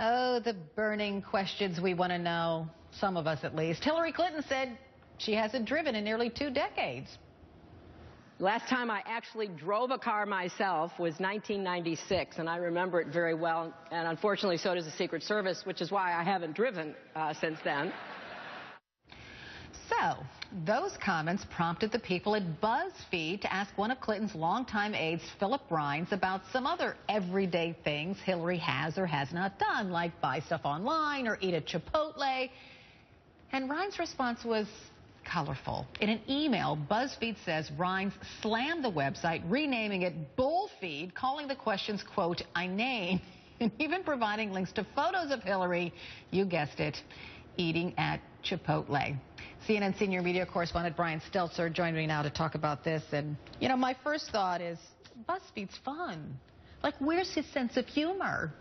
Oh, the burning questions we want to know, some of us at least. Hillary Clinton said she hasn't driven in nearly 2 decades. Last time I actually drove a car myself was 1996, and I remember it very well. And unfortunately, so does the Secret Service, which is why I haven't driven since then. So, those comments prompted the people at BuzzFeed to ask one of Clinton's longtime aides, Philip Rines, about some other everyday things Hillary has or has not done, like buy stuff online or eat at Chipotle. And Rines' response was colorful. In an email, BuzzFeed says Rines slammed the website, renaming it Bullfeed, calling the questions, quote, inane, and even providing links to photos of Hillary, you guessed it, eating at Chipotle. CNN senior media correspondent Brian Stelter joined me now to talk about this. And, you know, my first thought is, BuzzFeed's fun. Like, where's his sense of humor?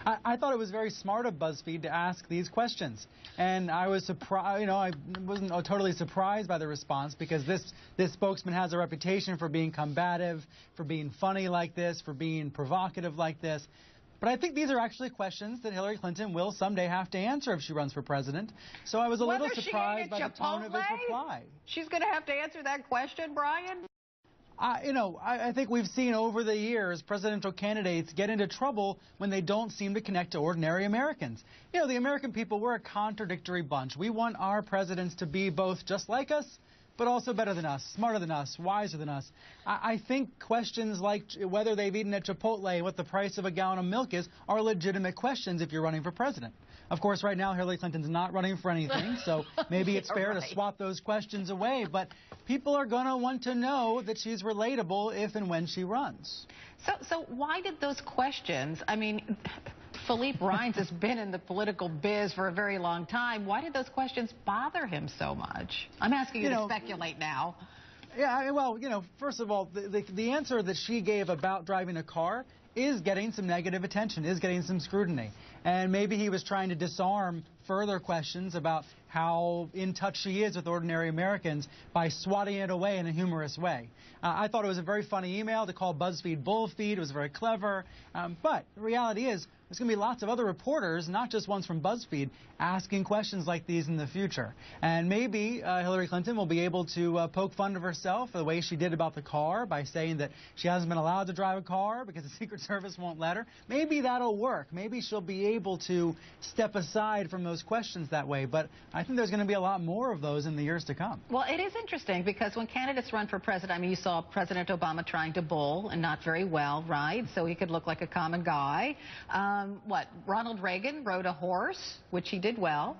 I thought it was very smart of BuzzFeed to ask these questions. And I was surprised, you know, I wasn't totally surprised by the response, because this spokesman has a reputation for being combative, for being funny like this, for being provocative like this. But I think these are actually questions that Hillary Clinton will someday have to answer if she runs for president. So I was a little surprised by the tone of his reply. She's going to have to answer that question, Brian? I think we've seen over the years presidential candidates get into trouble when they don't seem to connect to ordinary Americans. You know, the American people, we're a contradictory bunch. We want our presidents to be both just like us, but also better than us, smarter than us, wiser than us. I think questions like whether they've eaten at Chipotle and what the price of a gallon of milk is are legitimate questions if you're running for president. Of course, right now, Hillary Clinton's not running for anything, so maybe it's fair to swap those questions away. But people are going to want to know that she's relatable if and when she runs. So why did those questions, I mean, Philippe Rines has been in the political biz for a very long time. Why did those questions bother him so much? I'm asking you to speculate now. Yeah, well, you know, first of all, the answer that she gave about driving a car is getting some negative attention, is getting some scrutiny. And maybe he was trying to disarm further questions about how in touch she is with ordinary Americans by swatting it away in a humorous way. I thought it was a very funny email to call BuzzFeed Bullfeed. It was very clever. But the reality is, there's going to be lots of other reporters, not just ones from BuzzFeed, asking questions like these in the future. And maybe Hillary Clinton will be able to poke fun of herself the way she did about the car by saying that she hasn't been allowed to drive a car because the Secret Service won't let her. Maybe that'll work. Maybe she'll be able to step aside from those questions that way. But I think there's going to be a lot more of those in the years to come. Well, it is interesting because when candidates run for president, I mean, you saw President Obama trying to bull and not very well, right? So he could look like a common guy. Ronald Reagan rode a horse, which he did well.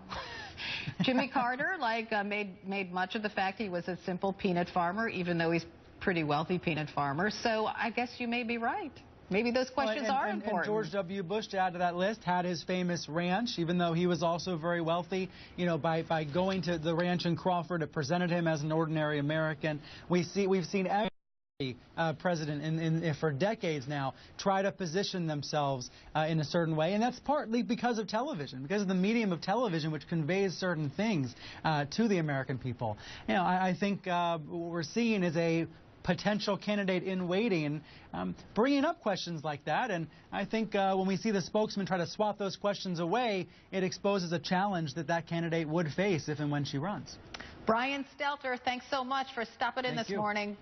Jimmy Carter, made much of the fact he was a simple peanut farmer, even though he's pretty wealthy peanut farmer. So I guess you may be right. Maybe those questions are important. And George W. Bush, to add to that list, had his famous ranch, even though he was also very wealthy. You know, by going to the ranch in Crawford, it presented him as an ordinary American. We've seen every president for decades now try to position themselves in a certain way, and that's partly because of television, because of the medium of television, which conveys certain things to the American people. You know, I think what we're seeing is a potential candidate in waiting, bringing up questions like that. And I think when we see the spokesman try to swat those questions away, it exposes a challenge that candidate would face if and when she runs. Brian Stelter, thanks so much for stopping in this morning.